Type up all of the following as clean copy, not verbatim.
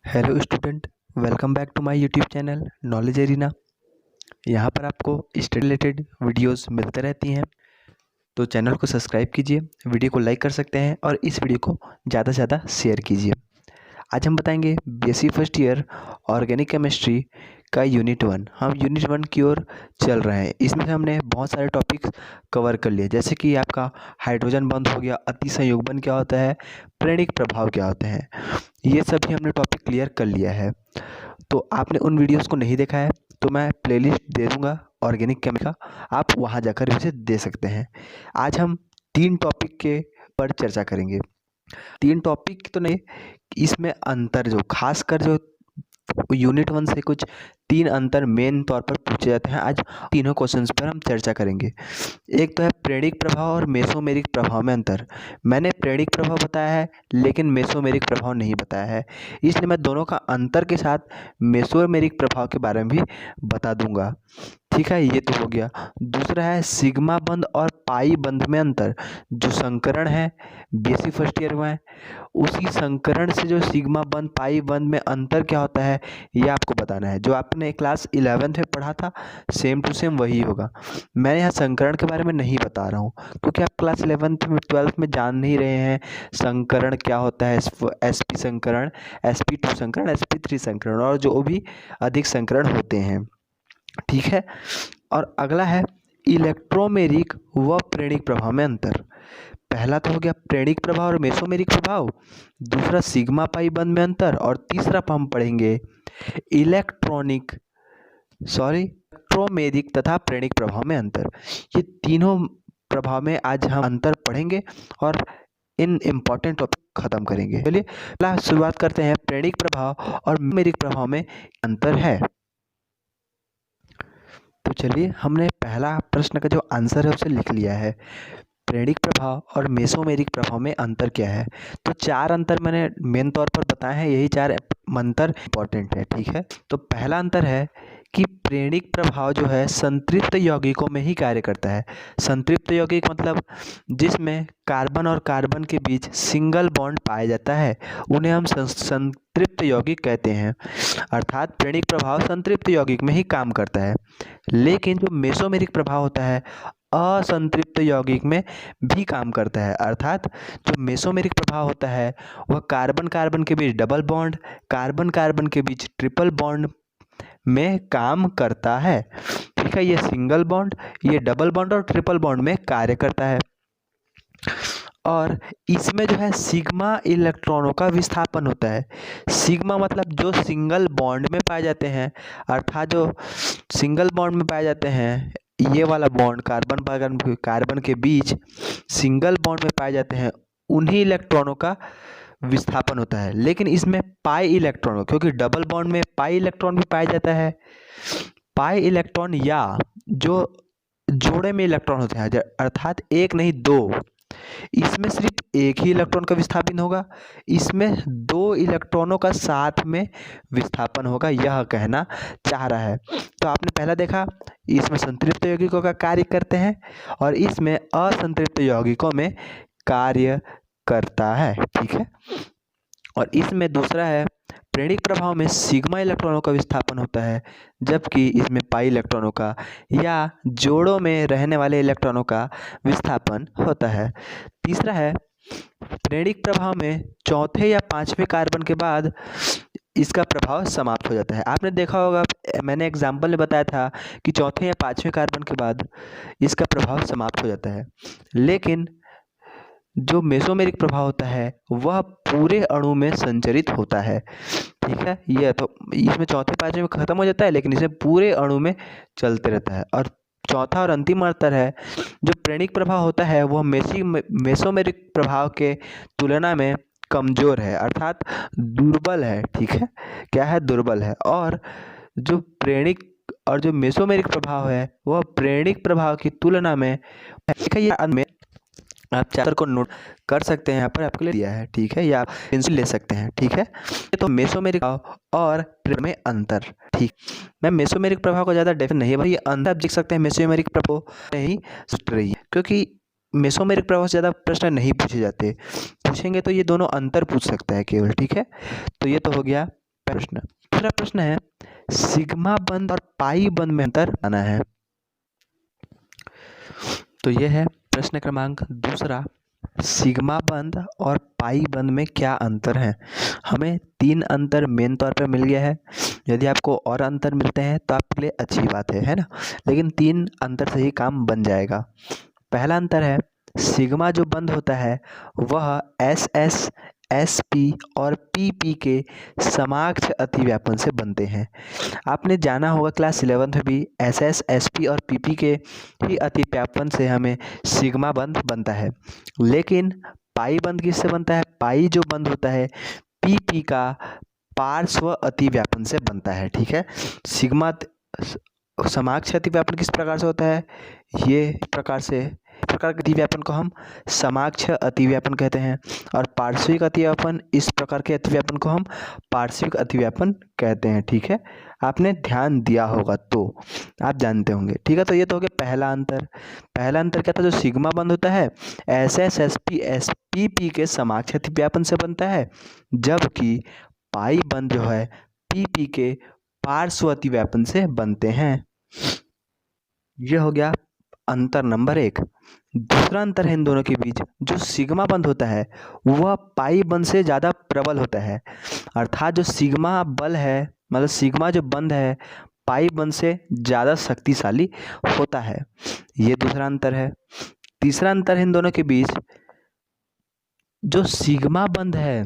Hello student, welcome back to my YouTube channel Knowledge Arena. यहाँ पर आपको study related videos मिलते रहती हैं, तो चैनल को सब्सक्राइब कीजिए, वीडियो को लाइक कर सकते हैं और इस वीडियो को ज़्यादा से ज़्यादा शेयर कीजिए। आज हम बताएंगे BSc first year organic chemistry का यूनिट 1। हम यूनिट 1 की ओर चल रहे हैं। इसमें हमने बहुत सारे टॉपिक्स कवर कर लिए, जैसे कि आपका हाइड्रोजन बंध हो गया, अतिसंयोगबंध क्या होता है, प्रेरणिक प्रभाव क्या होते हैं, ये सभी हमने टॉपिक क्लियर कर लिया है। तो आपने उन वीडियोस को नहीं देखा है तो मैं प्लेलिस्ट दे दूंगा ऑर्गेनिक केमिस्ट्री का, आप वहां जाकर इसे दे सकते हैं। आज हम 3 टॉपिक के पर चर्चा करेंगे। 3 टॉपिक तो नहीं, इसमें अंतर जो खासकर जो यूनिट 1 से कुछ 3 अंतर मेन तौर पर पूछे जाते हैं, आज तीनों क्वेश्चंस पर हम चर्चा करेंगे। एक तो है प्रेरणिक प्रभाव और मेसोमेरिक प्रभाव में अंतर। मैंने प्रेरणिक प्रभाव बताया है लेकिन मेसोमेरिक प्रभाव नहीं बताया है, इसलिए मैं दोनों का अंतर के साथ मेसोमेरिक प्रभाव के बारे में भी बता दूंगा। ठीक है, ये तो हो गया। दूसरा है सिग्मा बंध और पाई बंध में अंतर। जो संकरण है बीएससी फर्स्ट ईयर में, उसी संकरण से जो सिग्मा बंध पाई बंध में अंतर क्या होता है ये आपको बताना है। जो आपने क्लास 11th में पढ़ा था सेम टू सेम वही होगा। मैं यहाँ संकरण के बारे में नहीं बता रहा हूँ क्योंकि आप क्लास 11th में 12th में जान नहीं रहे हैं संकरण क्या होता है। sp संकरण, sp2 संकरण, sp3 संकरण और जो भी अधिक संकरण होते हैं। ठीक है, और अगला है इलेक्ट्रोमेरिक व प्रेरणिक प्रभाव में अंतर। पहला तो हो गया प्रेरणिक प्रभाव और मेसोमेरिक प्रभाव, दूसरा सिग्मा पाई बंध में अंतर, और तीसरा हम पढ़ेंगे इलेक्ट्रोमेरिक तथा प्रेरणिक प्रभाव में अंतर। ये तीनों प्रभाव में आज हम अंतर पढ़ेंगे और इन इम्पॉर्टेंट टॉपिक खत्म करेंगे। चलिए पहला शुरुआत करते हैं, प्रेरणिक प्रभाव और मेसोमेरिक प्रभाव में अंतर है। तो चलिए हमने पहला प्रश्न का जो आंसर है उसे लिख लिया है। प्रेरणिक प्रभाव और मेसोमेरिक प्रभाव में अंतर क्या है? तो 4 अंतर मैंने मेन तौर पर बताए हैं, यही 4 अंतर इंपॉर्टेंट है। ठीक है, तो पहला अंतर है कि प्रेरणिक प्रभाव जो है संतृप्त यौगिकों में ही कार्य करता है। संतृप्त यौगिक मतलब जिसमें कार्बन और कार्बन के बीच सिंगल बॉन्ड पाया जाता है, उन्हें हम संतृप्त यौगिक कहते हैं। अर्थात प्रेरणिक प्रभाव संतृप्त यौगिक में ही काम करता है, लेकिन जो मेसोमेरिक प्रभाव होता है असंतृप्त यौगिक में भी काम करता है। अर्थात जो मेसोमेरिक प्रभाव होता है वह कार्बन कार्बन के बीच डबल बॉन्ड, कार्बन कार्बन के बीच ट्रिपल बॉन्ड में काम करता है। ठीक है, ये सिंगल बॉन्ड, ये डबल बॉन्ड और ट्रिपल बॉन्ड में कार्य करता है। और इसमें जो है सिग्मा इलेक्ट्रॉनों का विस्थापन होता है। सिग्मा मतलब जो सिंगल बॉन्ड में पाए जाते हैं, अर्थात जो सिंगल बॉन्ड में पाए जाते हैं, ये वाला बॉन्ड कार्बन कार्बन के बीच सिंगल बॉन्ड में पाए जाते हैं, उन्हीं इलेक्ट्रॉनों का विस्थापन होता है। लेकिन इसमें पाई इलेक्ट्रॉन, क्योंकि डबल बॉन्ड में पाई इलेक्ट्रॉन भी पाया जाता है, पाई इलेक्ट्रॉन या जो जोड़े में इलेक्ट्रॉन होते हैं, अर्थात एक नहीं दो, इसमें सिर्फ एक ही इलेक्ट्रॉन का विस्थापन होगा, इसमें 2 इलेक्ट्रॉनों का साथ में विस्थापन होगा, यह कहना चाह रहा है। तो आपने पहला देखा इसमें संतृप्त यौगिकों का कार्य करते हैं और इसमें असंतृप्त यौगिकों में कार्य करता है। ठीक है, और इसमें दूसरा है प्रेरणिक प्रभाव में सिग्मा इलेक्ट्रॉनों का विस्थापन होता है, जबकि इसमें पाई इलेक्ट्रॉनों का या जोड़ों में रहने वाले इलेक्ट्रॉनों का विस्थापन होता है। तीसरा है प्रेरणिक प्रभाव में चौथे या 5वें कार्बन के बाद इसका प्रभाव समाप्त हो जाता है। आपने देखा होगा, मैंने एग्जाम्पल में बताया था कि चौथे या 5वें कार्बन के बाद इसका प्रभाव समाप्त हो जाता है। लेकिन जो मेसोमेरिक प्रभाव होता है वह पूरे अणु में संचरित होता है। ठीक है, ये तो इसमें चौथे 5वें में खत्म हो जाता है, लेकिन इसमें पूरे अणु में चलते रहता है। और चौथा और अंतिम अंतर है, जो प्रेरणिक प्रभाव होता है वह मेसोमेरिक प्रभाव के तुलना में कमजोर है, अर्थात दुर्बल है। ठीक है, क्या है? दुर्बल है। और जो प्रेरणिक और जो मेसोमेरिक प्रभाव है वह प्रेरणिक प्रभाव की तुलना में, आप चार्टर को नोट कर सकते हैं, यहाँ पर आपके लिए दिया है। ठीक है, या आप पेंसिल ले सकते हैं। ठीक है, तो मेसोमेरिक प्रभाव और प्रेरणिक में अंतर। ठीक, मैं मेसोमेरिक प्रभाव को ज़्यादा डेफिनेट नहीं है भाई, अंतर आप देख सकते हैं मेसोमेरिक प्रभाव नहीं सुट रही है, क्योंकि मेसोमेरिक प्रभाव से ज़्यादा प्रश्न नहीं पूछे जाते, पूछेंगे तो ये दोनों अंतर पूछ सकता है केवल। ठीक है, तो ये तो हो गया प्रश्न। दूसरा प्रश्न है सिग्मा बंध और पाई बंध में अंतर आना है। तो यह है प्रश्न क्रमांक दूसरा, सिग्मा बंध और पाई बंध में क्या अंतर है। हमें 3 अंतर मेन तौर पर मिल गया है। यदि आपको और अंतर मिलते हैं तो आपके लिए अच्छी बात है ना, लेकिन 3 अंतर से ही काम बन जाएगा। पहला अंतर है सिग्मा जो बंध होता है वह एस एस एस पी और पी पी के समाक्ष अतिव्यापन से बनते हैं। आपने जाना होगा क्लास 11th में भी एस एस एस पी और पी पी के ही अतिव्यापन से हमें सिग्मा बंध बनता है। लेकिन पाई बंध किससे बनता है? पाई जो बंध होता है पी पी का पार्श्व अतिव्यापन से बनता है। ठीक है, सिग्मा समाक्ष अतिव्यापन किस प्रकार से होता है? ये प्रकार से, प्रकार के अतिव्यापन को हम समाक्ष अतिव्यापन कहते हैं और पार्श्विक अतिव्यापन, इस प्रकार के अतिव्यापन को हम पार्श्विक अतिव्यापन कहते हैं। ठीक है, आपने ध्यान दिया होगा तो आप जानते होंगे। ठीक है, तो ये तो हो गया पहला अंतर। पहला अंतर क्या था? जो सिग्मा बंध होता है S S S P S P P के समाक्ष अतिव्यापन से बनता है, जबकि पाई बंध जो है पी पी के पार्श्व अतिव्यापन से बनते हैं। यह हो गया अंतर नंबर 1। दूसरा अंतर है इन दोनों के बीच, जो सिग्मा बंध होता है वह पाई बंध से ज़्यादा प्रबल होता है। अर्थात जो सिग्मा बल है, मतलब सिग्मा जो बंध है पाई बंध से ज़्यादा शक्तिशाली होता है। ये दूसरा अंतर है। तीसरा अंतर है इन दोनों के बीच, जो सिग्मा बंध है,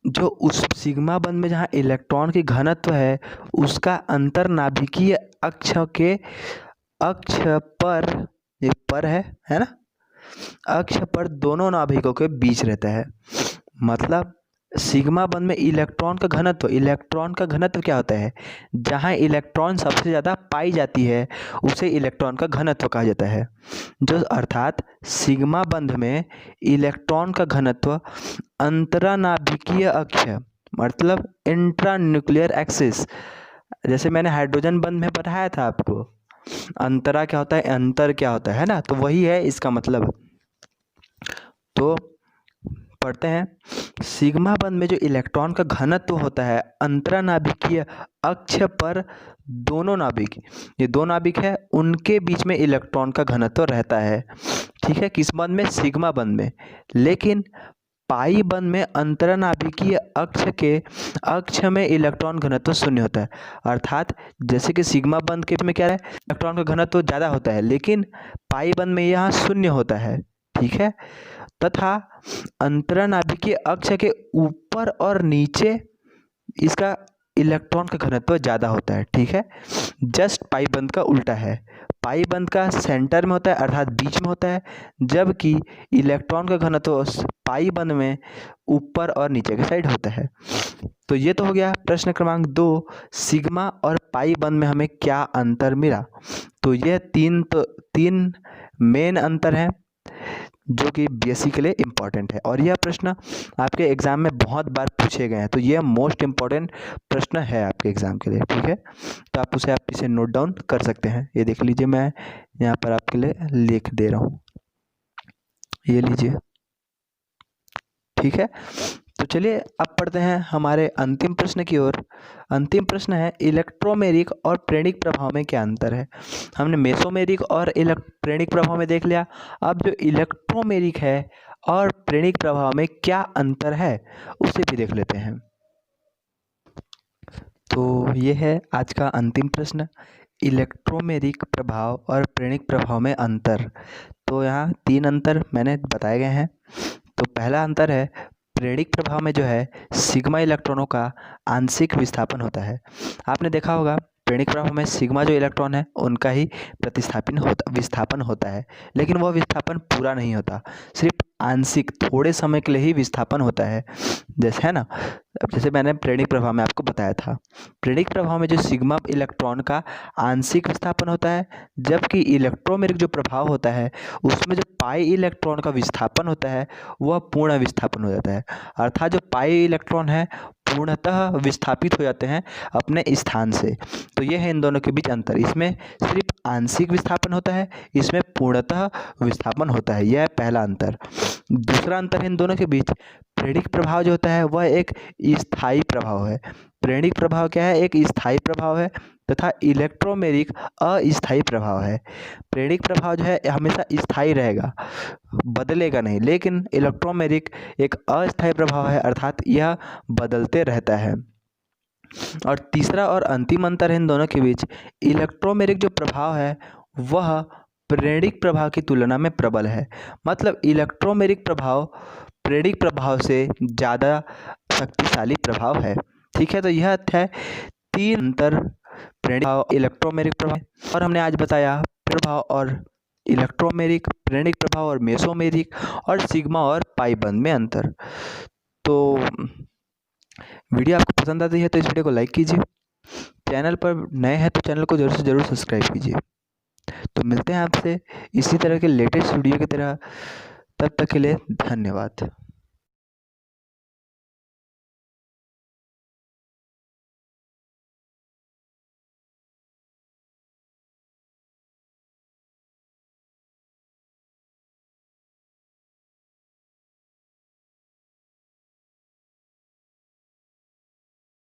जो उस सिग्मा बंध में जहाँ इलेक्ट्रॉन की घनत्व है उसका अंतरनाभिकीय अक्ष के अक्ष पर, ये पर है ना, अक्ष पर दोनों नाभिकों के बीच रहता है। मतलब सिग्मा बंध में इलेक्ट्रॉन का घनत्व क्या होता है? जहाँ इलेक्ट्रॉन सबसे ज़्यादा पाई जाती है उसे इलेक्ट्रॉन का घनत्व कहा जाता है। जो अर्थात सिग्मा बंध में इलेक्ट्रॉन का घनत्व अंतरानाभिकीय अक्ष, मतलब इंट्रा न्यूक्लियर एक्सिस, जैसे मैंने हाइड्रोजन बंध में बताया था आपको अंतरा क्या होता है, अंतर क्या होता है ना, तो वही है इसका मतलब। तो पढ़ते हैं, सिग्मा बंध में जो इलेक्ट्रॉन का घनत्व होता है अंतरानाभिकीय अक्ष पर दोनों नाभिक, ये दो नाभिक है उनके बीच में इलेक्ट्रॉन का घनत्व रहता है। ठीक है, किस बंध में? सिग्मा बंध में। लेकिन पाई बंध में अंतरानाभिकीय अक्ष के अक्ष में इलेक्ट्रॉन घनत्व शून्य होता है। अर्थात जैसे कि सिग्मा बंध के में क्या है, इलेक्ट्रॉन का घनत्व ज़्यादा होता है, लेकिन पाई बंध में यहाँ शून्य होता है। ठीक है, तथा अंतरानाभिकीय अक्ष के ऊपर और नीचे इसका इलेक्ट्रॉन का घनत्व ज़्यादा होता है। ठीक है, जस्ट पाई बंध का उल्टा है। पाई बंध का सेंटर में होता है, अर्थात बीच में होता है, जबकि इलेक्ट्रॉन का घनत्व पाई बंध में ऊपर और नीचे के साइड होता है। तो ये तो हो गया प्रश्न क्रमांक 2, सिग्मा और पाई बंध में हमें क्या अंतर मिला। तो ये तीन मेन अंतर हैं जो कि बीएससी के लिए इम्पॉर्टेंट है, और यह प्रश्न आपके एग्ज़ाम में बहुत बार पूछे गए हैं, तो यह मोस्ट इम्पॉर्टेंट प्रश्न है आपके एग्ज़ाम के लिए। ठीक है, तो आप इसे नोट डाउन कर सकते हैं। ये देख लीजिए, मैं यहाँ पर आपके लिए लिख दे रहा हूँ, ये लीजिए। ठीक है, तो चलिए अब पढ़ते हैं हमारे अंतिम प्रश्न की ओर। अंतिम प्रश्न है इलेक्ट्रोमेरिक और प्रेरणिक प्रभाव में क्या अंतर है। हमने मेसोमेरिक और प्रेरणिक प्रभाव में देख लिया, अब जो इलेक्ट्रोमेरिक है और प्रेरणिक प्रभाव में क्या अंतर है उसे भी देख लेते हैं। तो ये है आज का अंतिम प्रश्न, इलेक्ट्रोमेरिक प्रभाव और प्रेरणिक प्रभाव में अंतर। तो यहाँ 3 अंतर मैंने बताए गए हैं। तो पहला अंतर है प्रेरणिक प्रभाव में जो है सिग्मा इलेक्ट्रॉनों का आंशिक विस्थापन होता है। आपने देखा होगा प्रेरणिक प्रभाव में सिग्मा जो इलेक्ट्रॉन है उनका ही विस्थापन होता है, लेकिन वह विस्थापन पूरा नहीं होता, सिर्फ आंशिक थोड़े समय के लिए ही विस्थापन होता है, जैसे है ना। जैसे मैंने प्रेरणिक प्रभाव में आपको बताया था, प्रेरणिक प्रभाव में जो सिग्मा इलेक्ट्रॉन का आंशिक विस्थापन होता है, जबकि इलेक्ट्रोमेरिक जो प्रभाव होता है उसमें जो पाई इलेक्ट्रॉन का विस्थापन होता है वह पूर्ण विस्थापन हो जाता है। अर्थात जो पाई इलेक्ट्रॉन है पूर्णतः विस्थापित हो जाते हैं अपने स्थान से। तो ये है इन दोनों के बीच अंतर, इसमें सिर्फ आंशिक विस्थापन होता है, इसमें पूर्णतः विस्थापन होता है। यह है पहला अंतर। दूसरा अंतर है इन दोनों के बीच, प्रेरणिक प्रभाव जो होता है वह एक स्थायी प्रभाव है। प्रेरणिक प्रभाव क्या है? एक स्थायी प्रभाव है तथा इलेक्ट्रोमेरिक अस्थायी प्रभाव है। प्रेरणिक प्रभाव जो है हमेशा स्थायी रहेगा, बदलेगा नहीं, लेकिन इलेक्ट्रोमेरिक एक अस्थायी प्रभाव है, अर्थात यह बदलते रहता है। और तीसरा और अंतिम अंतर है इन दोनों के बीच, इलेक्ट्रोमेरिक जो प्रभाव है वह प्रेरणिक प्रभाव की तुलना में प्रबल है। मतलब इलेक्ट्रोमेरिक प्रभाव प्रेरणिक प्रभाव से ज़्यादा शक्तिशाली प्रभाव है। ठीक है, तो यह है 3 अंतर प्रेरणिक प्रभाव, इलेक्ट्रोमेरिक प्रभाव। और हमने आज बताया प्रभाव और इलेक्ट्रोमेरिक, प्रेरणिक प्रभाव और मेसोमेरिक, और सिग्मा और पाई बंध में अंतर। तो वीडियो आपको पसंद आती है तो इस वीडियो को लाइक कीजिए। चैनल पर नए हैं तो चैनल को ज़रूर से ज़रूर सब्सक्राइब कीजिए। तो मिलते हैं आपसे इसी तरह के लेटेस्ट वीडियो की तरह, तब तक के लिए धन्यवाद।